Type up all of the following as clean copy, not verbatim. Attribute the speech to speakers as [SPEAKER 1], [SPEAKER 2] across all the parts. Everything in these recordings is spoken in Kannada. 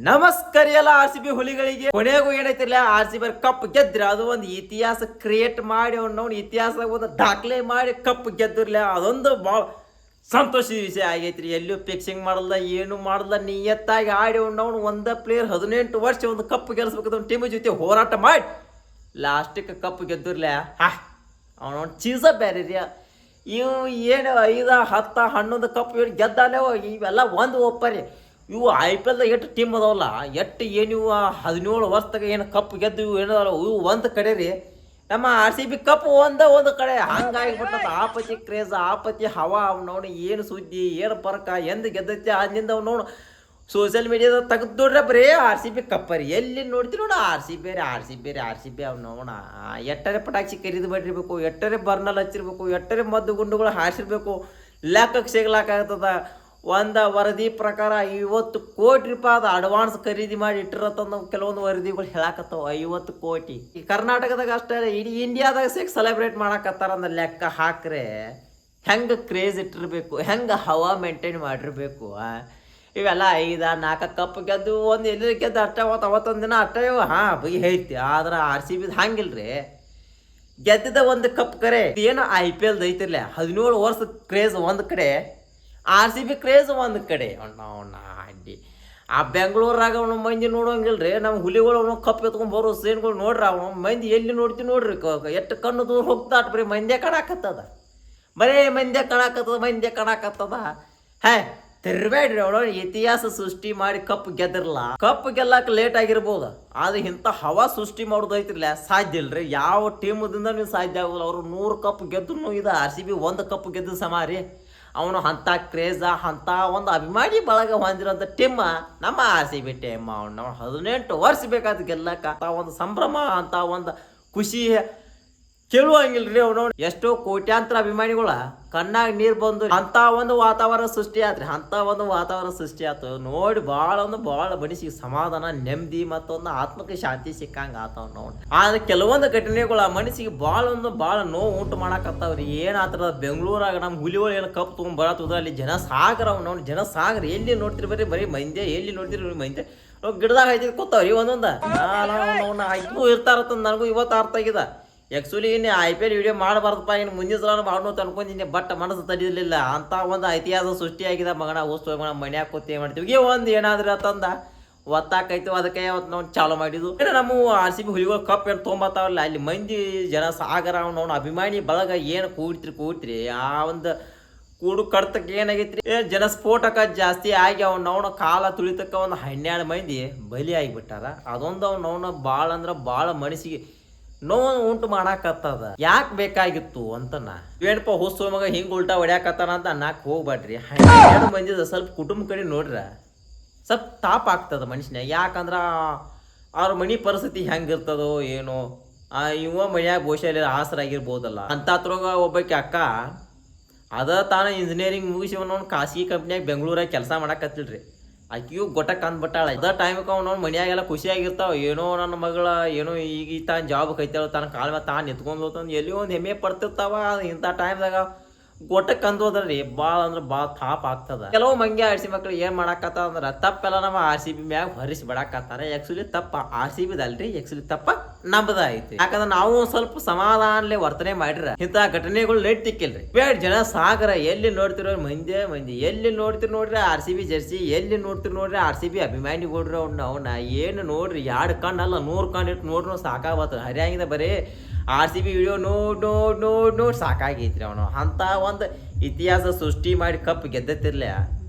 [SPEAKER 1] ನಮಸ್ಕಾರ ಎಲ್ಲ RCB ಹುಲಿಗಳಿಗೆ. ಕೊನೆಗೂ ಏನೈತಿಲ್ಲ, RCB ಕಪ್ ಗೆದ್ರೆ ಅದು ಒಂದು ಇತಿಹಾಸ ಕ್ರಿಯೇಟ್ ಮಾಡಿ ಅವ್ನು ಇತಿಹಾಸದಾಗ ಒಂದು ದಾಖಲೆ ಮಾಡಿ ಕಪ್ ಗೆದ್ದಿರ್ಲ. ಅದೊಂದು ಭಾಳ ಸಂತೋಷದ ವಿಷಯ ಆಗೈತ್ರಿ. ಎಲ್ಲೂ ಫಿಕ್ಸಿಂಗ್ ಮಾಡಲ್ಲ, ಏನು ಮಾಡಲ್ಲ, ನಿಯತ್ತಾಗಿ ಆಡಿ ಅವ್ನು ಒಂದ ಪ್ಲೇಯರ್ 18 ವರ್ಷ ಒಂದು ಕಪ್ ಗೆಲ್ಲಿಸ್ಬೇಕು ಟೀಮ್ ಜೊತೆ ಹೋರಾಟ ಮಾಡಿ ಲಾಸ್ಟಿಗೆ ಕಪ್ ಗೆದ್ದಿರ್ಲ. ಅವನು ಚೀಸ ಬೇರೆ ರೀ. ಇವು ಏನು 5, 10, 11 ಕಪ್ ಇವ್ರು ಗೆದ್ದಾಲೆ ಇವೆಲ್ಲ ಒಂದು ಒಪ್ಪರಿ. ಇವು IPL ಎಷ್ಟು ಟೀಮ್ ಅದಾವಲ್ಲ, ಎಷ್ಟು ಏನು ಇವು 17 ವರ್ಷದಾಗ ಏನು ಕಪ್ ಗೆದ್ದು ಇವು ಏನದಾವಲ್ಲ ಇವು ಒಂದು ಕಡೆ ರೀ. ನಮ್ಮ RCB ಕಪ್ ಒಂದು ಕಡೆ ಹಂಗಾಗಿಬಿಟ್ಟದ. ಆಪತಿ ಕ್ರೇಜ್, ಆಪತಿ ಹವಾ. ಅವ್ನು ಏನು ಸುದ್ದಿ, ಏನು ಪರ್ಕ, ಎಂದು ಗೆದ್ದೈತಿ ಅಲ್ಲಿಂದ ಅವ್ನು ಸೋಷಿಯಲ್ ಮೀಡಿಯಾದಾಗ ತೆಗೆದು ನೋಡ್ರೆ ಬರೀ RCB ಕಪ್ಪರಿ. ಎಲ್ಲಿ ನೋಡ್ತೀವಿ ನೋಡ RCB ಅವ್ನು ಎಟ್ಟರೆ ಪಟಾಕ್ಷಿ ಕರೀದು ಬಿಟ್ಟಿರ್ಬೇಕು, ಎಟ್ಟರೆ ಬರ್ನಲ್ ಹಚ್ಚಿರ್ಬೇಕು, ಎಟ್ಟರೆ ಮದ್ದು ಗುಂಡುಗಳು ಹಾರಿಸಿರ್ಬೇಕು, ಲೆಕ್ಕಕ್ಕೆ ಸಿಗ್ಲಾಕಾಗ್ತದ. ಒಂದು ವರದಿ ಪ್ರಕಾರ 50 ಕೋಟಿ ರೂಪಾಯಿ ಅಡ್ವಾನ್ಸ್ ಖರೀದಿ ಮಾಡಿ ಇಟ್ಟಿರತ್ತಂದ ಕೆಲವೊಂದು ವರದಿಗಳು ಹೇಳಕತ್ತಾವ. 50 ಕೋಟಿ ಈ ಕರ್ನಾಟಕದಾಗ ಅಷ್ಟೇ, ಇಡೀ ಇಂಡಿಯಾದಾಗ ಸೆಲೆಬ್ರೇಟ್ ಮಾಡಕತ್ತಾರ ಅಂದ ಲೆಕ್ಕ ಹಾಕ್ರೆ ಹೆಂಗೆ ಕ್ರೇಜ್ ಇಟ್ಟಿರ್ಬೇಕು, ಹೆಂಗೆ ಹವಾ ಮೇಂಟೈನ್ ಮಾಡಿರ್ಬೇಕು. ಇವೆಲ್ಲ 5, 4 ಕಪ್ ಗೆದ್ದು ಒಂದು ಎಲ್ಲಿ ಗೆದ್ದು ಅಷ್ಟೇ ಅವತ್ತೊಂದು ದಿನ ಅಷ್ಟೇ ಬೈ ಐತಿ. ಆದ್ರೆ RCB ಹಂಗಿಲ್ರಿ, ಗೆದ್ದಿದ್ದ ಒಂದು ಕಪ್ ಕರೆ ಏನು IPL ಐತಿರ್ಲ. 17 ವರ್ಷ ಕ್ರೇಜ್ ಒಂದು ಕಡೆ, RCB ಕ್ರೇಜ್ ಒಂದು ಕಡೆ. ಅಡ್ಡಿ ಆ ಬೆಂಗಳೂರಾಗ ಅವನು ಮಂದಿ ನೋಡೋಂಗಿಲ್ರಿ. ನಮ್ಮ ಹುಲಿಗಳು ಅವನು ಕಪ್ ಎತ್ಕೊಂಡು ಬರೋ ಸೇನ್ಗಳು ನೋಡ್ರಿ. ಅವನು ಮಂದಿ ಎಲ್ಲಿ ನೋಡ್ತೀವಿ ನೋಡ್ರಿ, ಎಷ್ಟು ಕಣ್ಣು ದೂರ ಹೋಗ್ತಾಟ. ಬರೀ ಮಂದ್ಯ ಕಾಣಕತ್ತದ, ಬರೀ ಮಂದ್ಯ ಕಾಣಕತ್ತದ. ತಿರ್ಬೇಡ್ರಿ. ಅವಳು ಇತಿಹಾಸ ಸೃಷ್ಟಿ ಮಾಡಿ ಕಪ್ ಗೆದ್ದಿರಲ್ಲ. ಕಪ್ ಗೆಲ್ಲಕ್ಕೆ ಲೇಟ್ ಆಗಿರ್ಬೋದು, ಆದ್ರೆ ಇಂಥ ಹವಾ ಸೃಷ್ಟಿ ಮಾಡೋದು ಐತಿರ್ಲ ಸಾಧ್ಯ ಇಲ್ರಿ. ಯಾವ ಟೀಮದಿಂದ ನೀವು ಸಾಧ್ಯ ಆಗೋಲ್ಲ. ಅವರು 100 ಕಪ್ ಗೆದ್ರು ಇದು RCB 1 ಕಪ್ ಗೆದ್ದು ಸಮಾರಿ. ಅವನು ಅಂಥ ಕ್ರೇಜ, ಅಂಥ ಒಂದು ಅಭಿಮಾನಿ ಬಳಗ ಹೊಂದಿರೋಂಥ ಟೀಮ್ ನಮ್ಮ RCB ಟೀಮ್. ಅವ್ನು 18 ವರ್ಷ ಬೇಕಾದ ಗೆಲ್ಲಕ್ಕ. ಅಂತ ಒಂದು ಸಂಭ್ರಮ, ಅಂತ ಒಂದು ಖುಷಿ ಕೇಳುವಂಗಿಲ್ರಿ. ಅವನು ಎಷ್ಟೋ ಕೋಟ್ಯಾಂತರ ಅಭಿಮಾನಿಗಳ ಕಣ್ಣಾಗ ನೀರು ಬಂದು ಅಂತ ಒಂದು ವಾತಾವರಣ ಸೃಷ್ಟಿ ಆಯ್ತು. ನೋಡಿ ಭಾಳ ಮನಸ್ಸಿಗೆ ಸಮಾಧಾನ, ನೆಮ್ಮದಿ ಮತ್ತೊಂದು ಆತ್ಮಕ್ಕೆ ಶಾಂತಿ ಸಿಕ್ಕಂಗ ಆತವ್ ನೋಡಿ. ಆದ್ರೆ ಕೆಲವೊಂದು ಘಟನೆಗಳು ಮನಸ್ಸಿಗೆ ಭಾಳ ನೋವು ಉಂಟು ಮಾಡಕತ್ತಾವ್ರಿ. ಏನಾಗ್ತದ ಬೆಂಗಳೂರಾಗ ನಮ್ಮ ಹುಲಿಗಳು ಏನು ಕಪ್ ತೊಗೊಂಡ್ ಬರತ್ತದ, ಅಲ್ಲಿ ಜನಸಾಗರ. ನೋಡಿ ಜನಸಾಗರ ಎಲ್ಲಿ ನೋಡ್ತಿರಿ ಬರೀ ಮಂದ್ಯ, ಎಲ್ಲಿ ನೋಡ್ತಿರಿ ಮಂದ್ಯ. ಗಿಡದಾಗ ಐತಿ ಕೂತಾವ್ರಿ ಒಂದೊಂದು ಆಯ್ತು ಇರ್ತಾರತ್ತ. ನನಗೂ ಇವತ್ತು ಅರ್ಥ ಆಗಿದೆ. ಆ್ಯಕ್ಚುಲಿ ಇನ್ನು IPL ವಿಡಿಯೋ ಮಾಡಬಾರ್ದಪ್ಪ, ಇನ್ನು ಮುಂದಿನ ಸಲ ಮಾಡೋದು ಅನ್ಕೊಂಡಿನಿ, ಬಟ್ ಮನಸ್ಸು ತಡಿಲಿಲ್ಲ. ಅಂತ ಒಂದು ಇತಿಹಾಸ ಸೃಷ್ಟಿಯಾಗಿದೆ. ಮಗನ ಓದ್ಸೋ ಮನ್ಯಾಗ ಕೂತಿ ಮಾಡ್ತೀವಿ ಒಂದು ಏನಾದ್ರೆ ಅಂತಂದ ಒತ್ತಾಕೈತಿ. ಅದಕ್ಕೆ ಅವತ್ತು ನಾವು ಚಾಲು ಮಾಡಿದ್ವು. ನಮ್ಮ RCB ಹುಲಿಗಳು ಕಪ್ ಏನು ತೊಗೊಂಬತ್ತಾವಲ್ಲ, ಅಲ್ಲಿ ಮಂದಿ ಜನಸಾಗರ ಅವ್ನು ಅಭಿಮಾನಿ ಬಳಗ ಏನು ಕೂಡ್ತಿರಿ. ಆ ಒಂದು ಕೂಡು ಕಡ್ತಕ್ಕೆ ಏನಾಗೈತ್ರಿ, ಜನಸ್ಫೋಟಕ ಜಾಸ್ತಿ ಆಗಿ ಅವ್ನವನ ಕಾಲ ತುಳಿತಕ್ಕ ಒಂದು 12 ಮಂದಿ ಬಲಿ ಆಗಿಬಿಟ್ಟಾರ. ಅದೊಂದು ಅವ್ನವನ ಭಾಳ ಅಂದ್ರೆ ಭಾಳ ಮನಸ್ಸಿಗೆ ನೋವು ಉಂಟು ಮಾಡಾಕತ್ತದ. ಯಾಕೆ ಬೇಕಾಗಿತ್ತು ಅಂತ ಏನಪ್ಪ ಹೊಸ ಮಗ ಹಿಂಗೆ ಉಲ್ಟಾ ಹೊಡ್ಯಾಕತ್ತಾನ ಅಂತ ಅನ್ನಕ್ಕೆ ಹೋಗ್ಬೇಡ್ರಿ. 12 ಮಂದಿ ಸ್ವಲ್ಪ ಕುಟುಂಬ ಕಡೆ ನೋಡ್ರ ಸ್ವಲ್ಪ ತಾಪ ಆಗ್ತದ ಮನುಷ್ಯನ. ಯಾಕಂದ್ರೆ ಅವ್ರ ಮನೆ ಪರಿಸ್ಥಿತಿ ಹೆಂಗಿರ್ತದೋ ಏನೋ, ಇವ ಮನ್ಯಾಗ ಬಹುಶಃ ಆಸರಾಗಿರ್ಬೋದಲ್ಲ. ಅಂಥದ್ರಾಗ ಒಬ್ಬಾಕಿ ಅಕ್ಕ ತಾನು ಇಂಜಿನಿಯರಿಂಗ್ ಮುಗಿಸಿ ಅವನವ್ನು ಖಾಸಗಿ ಕಂಪ್ನಿಯಾಗ ಬೆಂಗಳೂರಾಗ ಕೆಲಸ ಮಾಡಾಕತ್ತಿಲ್ರಿ. ಆಕಿಯು ಗೊಟ್ಟಕ್ಕೆ ಅಂದ್ಬಿಟ್ಟಾಳ. ಅದ ಟೈಮ್ಗೆ ಅವ್ನು ಮನ್ಯಾಗೆಲ್ಲ ಖುಷಿಯಾಗಿರ್ತಾವ. ಏನೋ ನನ್ನ ಮಗಳ ಏನೋ ಈಗ ತಾನು ಜಾಬ್ ಕೈತಾಳ, ತನ್ನ ಕಾಲ ಮೇಲೆ ತಾನು ನಿಂತ್ಕೊಂಡು ಎಲ್ಲಿ ಒಂದು ಹೆಮ್ಮೆ ಪಡ್ತಿರ್ತಾವ. ಇಂಥ ಟೈಮ್ದಾಗ ಗೊಟ್ಟಕ್ಕೆ ಅಂದೋದ್ರಿ ಭಾಳ ಅಂದ್ರೆ ಭಾಳ ತಾಪ್ ಆಗ್ತದ. ಕೆಲವು ಮಂಗೆ RCB ಮಕ್ಳು ಏನು ಮಾಡಾಕತ್ತ ಅಂದ್ರೆ ತಪ್ಪೆಲ್ಲ ನಮ್ಮ RCB ಮ್ಯಾಗ ಹೊರಿಸಿ ಬಿಡಾಕತ್ತಾರ. ಆ್ಯಕ್ಚುಲಿ ತಪ್ಪ RCB ದಲ್ರಿ, ಆ್ಯಕ್ಚುಲಿ ತಪ್ಪ ನಮ್ದ ಐತಿ. ಯಾಕಂದ್ರೆ ನಾವು ಸ್ವಲ್ಪ ಸಮಾಧಾನಲೆ ವರ್ತನೆ ಮಾಡಿರ ಇಂಥ ಘಟನೆಗಳು ನೈತಿಕ್ಕಿಲ್ರಿ. ಬೇಡ ಜನ ಸಾಗರ ಎಲ್ಲಿ ನೋಡ್ತಿರೋ ಮಂದಿ ಎಲ್ಲಿ ನೋಡ್ತಿರ್ ನೋಡ್ರಿ RCB ಜರ್ಸಿ, ಎಲ್ಲಿ ನೋಡ್ತಿರ್ ನೋಡ್ರಿ RCB ಅಭಿಮಾನಿಗಳ್ರಿ. ಅವ್ನ ಏನು ನೋಡ್ರಿ 2 ಕಣ್ಣು ಅಲ್ಲ 100 ಕಣ್ಣು ಇಟ್ಟು ನೋಡ್ರಿ ಸಾಕಾಗತ್ತ. ಹರಿಯಾಂಗಿದೆ ಬರೀ RCB ವಿಡಿಯೋ ನೋಡ್ ಸಾಕಾಗೈತ್ರಿ. ಅವನು ಅಂತ ಒಂದು ಇತಿಹಾಸ ಸೃಷ್ಟಿ ಮಾಡಿ ಕಪ್ ಗೆದ್ದತಿರ್ಲ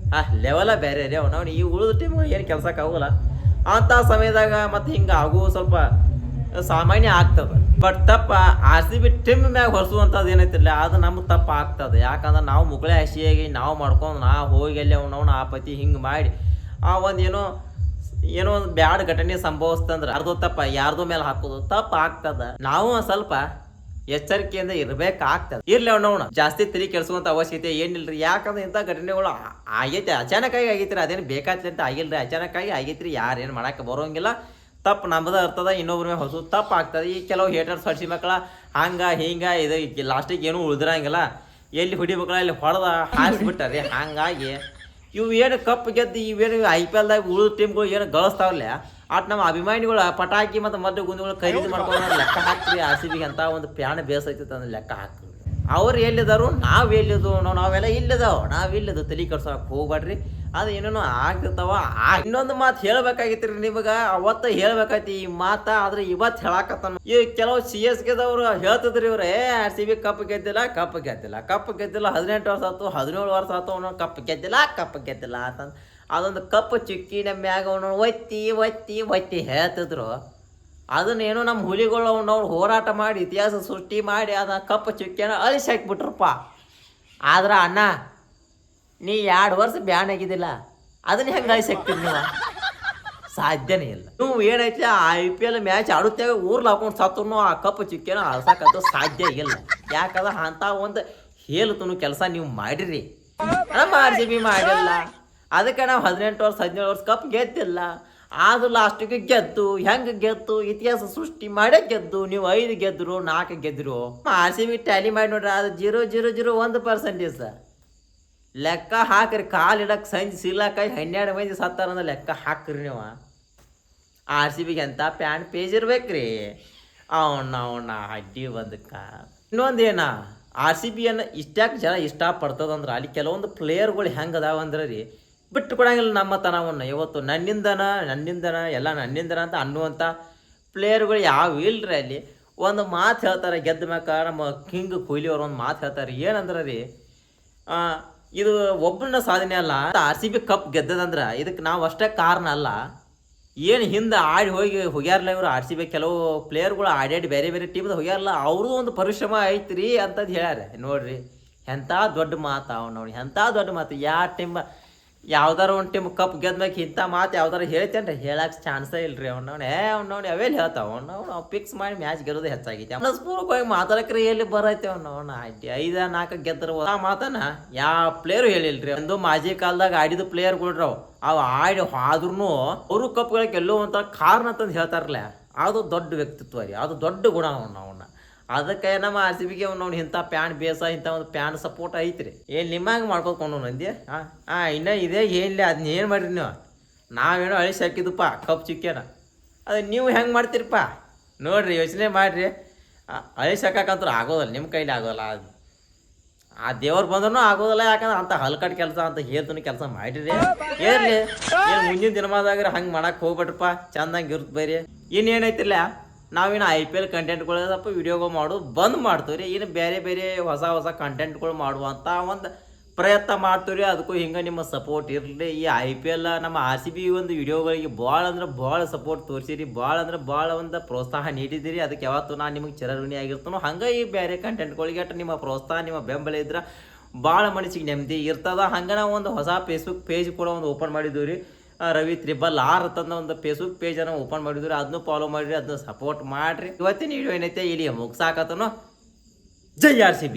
[SPEAKER 1] ಲೆವೆಲ ಬೇರೆ ರೀ. ಅವನು ಈ ಉಳಿದ ಟೀಮ್ ಏನು ಕೆಲ್ಸಕ್ಕೆ ಆಗೋಲ್ಲ. ಅಂಥ ಸಮಯದಾಗ ಮತ್ತೆ ಹಿಂಗೆ ಆಗು ಸ್ವಲ್ಪ ಸಾಮಾನ್ಯ ಆಗ್ತದೆ. ಬಟ್ ತಪ್ಪ RCB ಟೀಮ್ ಮ್ಯಾಗ ಹೊರಿಸುವಂಥದ್ದು ಏನೈತಿರ್ಲ ಅದು ನಮ್ಗೆ ತಪ್ಪ ಆಗ್ತದೆ. ಯಾಕಂದ್ರೆ ನಾವು ಮುಗುಳೆ ಹಸಿಯಾಗಿ ನಾವು ಮಾಡ್ಕೊಂಡು ಹೋಗಿ ಅಲ್ಲಿ ಅವನವನು ಆಪತಿ ಹಿಂಗೆ ಮಾಡಿ ಏನೋ ಒಂದು ಬ್ಯಾಡ್ ಘಟನೆ ಸಂಭವಿಸ್ತಂದ್ರೆ ಅರ್ಧ ತಪ್ಪ ಯಾರ್ದು ಮೇಲೆ ಹಾಕೋದು ತಪ್ಪ ಆಗ್ತದ. ನಾವು ಸ್ವಲ್ಪ ಎಚ್ಚರಿಕೆಯಿಂದ ಇರ್ಬೇಕಾಗ್ತದೆ. ಇರ್ಲಿ ಅವನವನ ಜಾಸ್ತಿ ತಲೆ ಕೆಡಿಸುವಂತ ಅವಶ್ಯಕತೆ ಏನಿಲ್ರಿ. ಯಾಕಂದ್ರೆ ಇಂಥ ಘಟನೆಗಳು ಆಗೈತೆ, ಅಚಾನಕ್ಕಾಗಿ ಆಗೈತ್ರಿ. ಅದೇನು ಬೇಕಾಗ್ತದೆ ಅಂತ ಆಗಿಲ್ರಿ, ಅಚಾನಕ್ಕಾಗಿ ಆಗೈತ್ರಿ. ಯಾರೇನು ಮಾಡಕ್ಕೆ ಬರೋಂಗಿಲ್ಲ. ತಪ್ಪು ನಮ್ಮದ ಇರ್ತದ, ಇನ್ನೊಬ್ರ ಮೇಲೆ ಹೊಸ ತಪ್ಪು ಆಗ್ತದೆ. ಈ ಕೆಲವು ಹೇಟರ್ಸ್ ಹಡ್ಸಿ ಮಕ್ಕಳ ಹಿಂಗೆ ಇದು ಲಾಸ್ಟಿಗೆ ಏನೂ ಉಳಿದ್ರಂಗಿಲ್ಲ. ಎಲ್ಲಿ ಹೊಡಿಬೇಕಲ್ಲ ಅಲ್ಲಿ ಹೊಡೆದ ಹಾರಿಸ್ಬಿಟ್ಟಾರೆ. ಹಂಗಾಗಿ ಇವು ಏನು ಕಪ್ ಗೆದ್ದು ಇವೇನು IPL ದಾಗ ಉಳಿದ ಟೀಮ್ಗಳು ಏನು ಗಳಿಸ್ತಾವಲ್ಲ ಅಟ್ ನಮ್ಮ ಅಭಿಮಾನಿಗಳು ಪಟಾಕಿ ಮತ್ತು ಮದ್ದು ಗುಂದುಗಳು ಖರೀದಿ ಮಾಡ್ಕೊಂಡು ಲೆಕ್ಕ ಹಾಕ್ರಿ RCB ಅಂತ ಒಂದು ಪ್ಯಾಣ ಬೇಸೈತಿ ಅಂದ್ರೆ ಲೆಕ್ಕ ಹಾಕ್ರಿ. ಅವ್ರು ಎಲ್ಲಿದಾರು ನಾವು ಎಲ್ಲಿದ್ದು ನಾವೆಲ್ಲ ಇಲ್ಲಿದಾವ ನಾವು ಇಲ್ಲಿದ್ದು ತಲೆ ಕಟ್ಸೋಕೆ ಹೋಗ್ಬೇಡ್ರಿ. ಅದು ಏನೇನೋ ಆಗ್ತಿರ್ತಾವ. ಇನ್ನೊಂದು ಮಾತು ಹೇಳ್ಬೇಕಾಗಿತ್ರಿ ನಿಮಗೆ, ಅವತ್ತ ಹೇಳ್ಬೇಕಾಯ್ತಿ ಈ ಮಾತ, ಆದ್ರೆ ಇವತ್ತು ಹೇಳಾಕತ್ತಾನ. ಈ ಕೆಲವು CSKದವ್ರು ಹೇಳ್ತಿದ್ರಿ ಇವ್ರೆ RCB ಕಪ್ ಗೆದ್ದಿಲ್ಲ 18 ವರ್ಷ ಆಯ್ತು 17 ವರ್ಷ ಆಯ್ತು ಅವನು ಕಪ್ ಗೆದ್ದಿಲ್ಲ ಅಂತಂದು ಅದೊಂದು ಕಪ್ ಚಿಕ್ಕಿನ ಮ್ಯಾಗ ಅವನು ಒತ್ತಿ ಹೇಳ್ತಿದ್ರು. ಅದನ್ನೇನೋ ನಮ್ಮ ಹುಲಿಗಳು ಅವ್ರು ಹೋರಾಟ ಮಾಡಿ ಇತಿಹಾಸ ಸೃಷ್ಟಿ ಮಾಡಿ ಅದ ಕಪ್ ಚುಕ್ಕಿನ ಅಳಿಸಿ ಹಾಕ್ಬಿಟ್ರಪ್ಪ. ಆದ್ರೆ ಅಣ್ಣ ನೀ 2 ವರ್ಷ ಬ್ಯಾನ್ ಆಗಿದ್ದಿಲ್ಲ, ಅದನ್ನ ಹೆಂಗೆ ಅಳಿಸಿ ಹಾಕ್ತೀರಿ ನೀವು? ಸಾಧ್ಯನೇ ಇಲ್ಲ. ನೀವು ಏನೈತಿ IPL ಮ್ಯಾಚ್ ಆಡುತ್ತಾಗ ಊರ್ಲ ಹಾಕೊಂಡು ಸತ್ರು ಆ ಕಪ್ ಚುಕ್ಕಿನ ಅಳ್ಸಕ್ಕಂತೂ ಸಾಧ್ಯ ಇಲ್ಲ. ಯಾಕಂದ್ರೆ ಅಂಥ ಒಂದು ಹೇಳುತ್ತನು ಕೆಲಸ ನೀವು ಮಾಡಿರಿ. ನಮ್ಮ RCB ಮಾಡಿಲ್ಲ, ಅದಕ್ಕೆ ನಾವು 18 ವರ್ಷ 17 ವರ್ಷ ಕಪ್ ಗೆದ್ದಿಲ್ಲ. ಆದ್ರೂ ಲಾಸ್ಟಿಗೆ ಗೆದ್ದು ಹೆಂಗೆ ಗೆದ್ದು ಇತಿಹಾಸ ಸೃಷ್ಟಿ ಮಾಡೇ ಗೆದ್ದು. ನೀವು 5 ಗೆದ್ರು 4 ಗೆದ್ರು. RCB ಟ್ಯಾಲಿ ಮಾಡಿ ನೋಡ್ರಿ, ಅದು 0.001% ಲೆಕ್ಕ ಹಾಕ್ರಿ. ಕಾಲಿಡಕ್ಕೆ ಸಂಜೆ ಸಿಗ್ಲಾಕಾಯಿ 12 ಮಂದಿ ಸತ್ತಾರಂದ್ರೆ ಲೆಕ್ಕ ಹಾಕ್ರಿ ನೀವು. RCBಗೆ ಅಂತ ಪ್ಯಾನ್ ಪೇಜ್ ಇರ್ಬೇಕ್ರಿ. ಅವನ್ನ ಅಡ್ಡಿ ಬಂದಕ್ಕ ಇನ್ನೊಂದೇನ RCBಯನ್ನು ಇಷ್ಟಾಕೆ ಜನ ಇಷ್ಟಪಡ್ತದಂದ್ರೆ ಅಲ್ಲಿ ಕೆಲವೊಂದು ಪ್ಲೇಯರ್ಗಳು ಹೆಂಗೆ ಅದಾವ ಅಂದ್ರೆ ರೀ ಬಿಟ್ಟು ಕೊಡಂಗಿಲ್ಲ ನಮ್ಮ ತನವನ್ನು. ಇವತ್ತು ನನ್ನಿಂದನ ಎಲ್ಲ ನನ್ನಿಂದನ ಅಂತ ಅನ್ನುವಂಥ ಪ್ಲೇಯರ್ಗಳು ಯಾವ ಇಲ್ರಿ. ಅಲ್ಲಿ ಒಂದು ಮಾತು ಹೇಳ್ತಾರೆ ಗೆದ್ದ ಮ್ಯಾಕ ನಮ್ಮ ಕಿಂಗ್ ಕೊಹ್ಲಿ ಅವ್ರು ಒಂದು ಮಾತು ಹೇಳ್ತಾರೆ. ಏನಂದ್ರೆ ರೀ ಇದು ಒಬ್ಬನ ಸಾಧನೆ ಅಲ್ಲ, RCB ಕಪ್ ಗೆದ್ದದಂದ್ರೆ ಇದಕ್ಕೆ ನಾವು ಅಷ್ಟೇ ಕಾರಣ ಅಲ್ಲ. ಏನು ಹಿಂದೆ ಹೋಗ್ಯಾರಲ್ಲ ಇವರು RCB ಕೆಲವು ಪ್ಲೇಯರ್ಗಳು ಆಡ್ಯಾಡಿ ಬೇರೆ ಟೀಮ್ದು ಹೋಗ್ಯಾರಲ್ಲ, ಅವ್ರದ್ದು ಒಂದು ಪರಿಶ್ರಮ ಐತ್ರಿ ಅಂತಂದು ಹೇಳ್ಯಾರ. ನೋಡ್ರಿ ಎಂಥ ದೊಡ್ಡ ಮಾತು ನೋಡಿ, ಎಂಥ ದೊಡ್ಡ ಮಾತು. ಯಾವ್ದಾರ ಒಂದು ಟೀಮ್ ಕಪ್ ಗೆದ್ಮ್ಯಾಕ ಇಂಥ ಮಾತು ಯಾವ್ದಾರು ಹೇಳ್ತೇನ್ರಿ? ಹೇಳಕ್ಕೆ ಚಾನ್ಸೇ ಇಲ್ರಿ. ಅವ್ನವ್ನು ಅವೇಲಿ ಹೇಳ್ತಾವ. ನಾವು ಫಿಕ್ಸ್ ಮಾಡಿ ಮ್ಯಾಚ್ ಗೆಲ್ಲೋದು ಹೆಚ್ಚಾಗೈತಿ. ಮನಸ್ಪೂರ್ವಕವಾಗಿ ಮಾತಾಡಕ್ರಿ ಎಲ್ಲಿ ಬರೈತೆ ಅವ್ನವ್ನ ಆಯ್ತು 5-4 ಗೆದ್ದರು ಆ ಮಾತನ್ನ ಯಾವ ಪ್ಲೇಯರು ಹೇಳಿಲ್ರಿ. ಒಂದು ಮಾಜಿ ಕಾಲದಾಗ ಆಡಿದ ಪ್ಲೇಯರ್ಗಳ್ರಿ ಅವು ಆಡಿ ಆದ್ರೂ ಅವರು ಕಪ್ಗಳ ಗೆಲ್ಲುವಂಥ ಕಾರಣ ಅಂತಂದು ಹೇಳ್ತಾರಲ್ಲ, ಅದು ದೊಡ್ಡ ವ್ಯಕ್ತಿತ್ವ ರೀ, ಅದು ದೊಡ್ಡ ಗುಣ ಅವನ್ನ. ಅದಕ್ಕೆ ನಮ್ಮ RCBಗೆ ಅವ್ನು ಇಂಥ ಪ್ಯಾನ್ ಬೇಸ ಇಂಥ ಒಂದು ಪ್ಯಾನ್ ಸಪೋರ್ಟ್ ಐತ್ರಿ. ಏನು ನಿಮ್ಮಂಗೆ ಮಾಡ್ಕೊಕೊಂಡು ನಂದಿ ಇನ್ನೂ ಇದೇ ಏನಿಲ್ಲ. ಅದನ್ನ ಏನು ಮಾಡಿರಿ ನೀವು? ನಾವೇನೋ ಅಳಿಸಿ ಹಾಕಿದಪ್ಪ ಕಪ್ ಚಿಕ್ಕೇನ, ಅದು ನೀವು ಹೆಂಗೆ ಮಾಡ್ತೀರಪ್ಪ ನೋಡ್ರಿ, ಯೋಚನೆ ಮಾಡಿರಿ. ಅಳಿಸಿ ಹಾಕಂತೂ ಆಗೋದಲ್ಲ, ನಿಮ್ಮ ಕೈಲಿ ಆಗೋಲ್ಲ. ಆ ದೇವ್ರು ಬಂದ್ರೂ ಆಗೋದಿಲ್ಲ. ಯಾಕಂದ್ರೆ ಅಂಥ ಹಲ್ಕಟ್ ಕೆಲಸ ಅಂತ ಹೇಳ್ತಾನೆ ಕೆಲಸ ಮಾಡಿರಿ. ಏನ್ರಿ ಏನು ಮುಂದಿನ ದಿನಮಾದಾಗ್ರೆ ಹಂಗೆ ಮಾಡಕ್ಕೆ ಹೋಗ್ಬೇಡ್ರಪ್ಪ, ಚಂದಂಗೆ ಇರುತ್ತೆ ಬೈರಿ. ಇನ್ನೇನೈತಿಲ್ಲ, ನಾವಿನ್ನು IPL ಕಂಟೆಂಟ್ಗಳು ಸ್ವಲ್ಪ ವಿಡಿಯೋಗಳು ಮಾಡೋದು ಬಂದ್ ಮಾಡ್ತೀವಿ ರೀ. ಇನ್ನು ಬೇರೆ ಹೊಸ ಕಂಟೆಂಟ್ಗಳು ಮಾಡುವಂಥ ಒಂದು ಪ್ರಯತ್ನ ಮಾಡ್ತೀವಿ. ಅದಕ್ಕೂ ಹಿಂಗೆ ನಿಮ್ಮ ಸಪೋರ್ಟ್ ಇರಲಿ. ಈ IPL ನಮ್ಮ RCB ಒಂದು ವಿಡಿಯೋಗಳಿಗೆ ಭಾಳ ಅಂದ್ರೆ ಭಾಳ ಸಪೋರ್ಟ್ ತೋರಿಸಿರಿ, ಭಾಳ ಒಂದು ಪ್ರೋತ್ಸಾಹ ನೀಡಿದ್ದೀರಿ. ಅದಕ್ಕೆ ಯಾವತ್ತೂ ನಾನು ನಿಮಗೆ ಚಿರಋಣಿ ಆಗಿರ್ತಾನೋ. ಹಂಗೆ ಈ ಬೇರೆ ಕಂಟೆಂಟ್ಗಳಿಗೆ ನಿಮ್ಮ ಪ್ರೋತ್ಸಾಹ ನಿಮ್ಮ ಬೆಂಬಲ ಇದ್ರೆ ಭಾಳ ಮನಸ್ಸಿಗೆ ನೆಮ್ಮದಿ ಇರ್ತದ. ಹಂಗೆ ನಾವು ಒಂದು ಹೊಸ ಫೇಸ್ಬುಕ್ ಪೇಜ್ ಕೂಡ ಒಂದು ಓಪನ್ ಮಾಡಿದ್ದೀವಿ ರೀ, ರವಿ RRR ಅಂತಂದ ಒಂದು ಫೇಸ್ಬುಕ್ ಪೇಜನ್ನು ಓಪನ್ ಮಾಡಿದ್ರಿ. ಅದನ್ನು ಫಾಲೋ ಮಾಡಿರಿ, ಅದನ್ನ ಸಪೋರ್ಟ್ ಮಾಡಿರಿ. ಇವತ್ತಿನ ವಿಡಿಯೋ ಏನೈತೆ ಇಲ್ಲಿ ಮುಗಿಸಾಕತ್ತನೋ. ಜೈ RCB.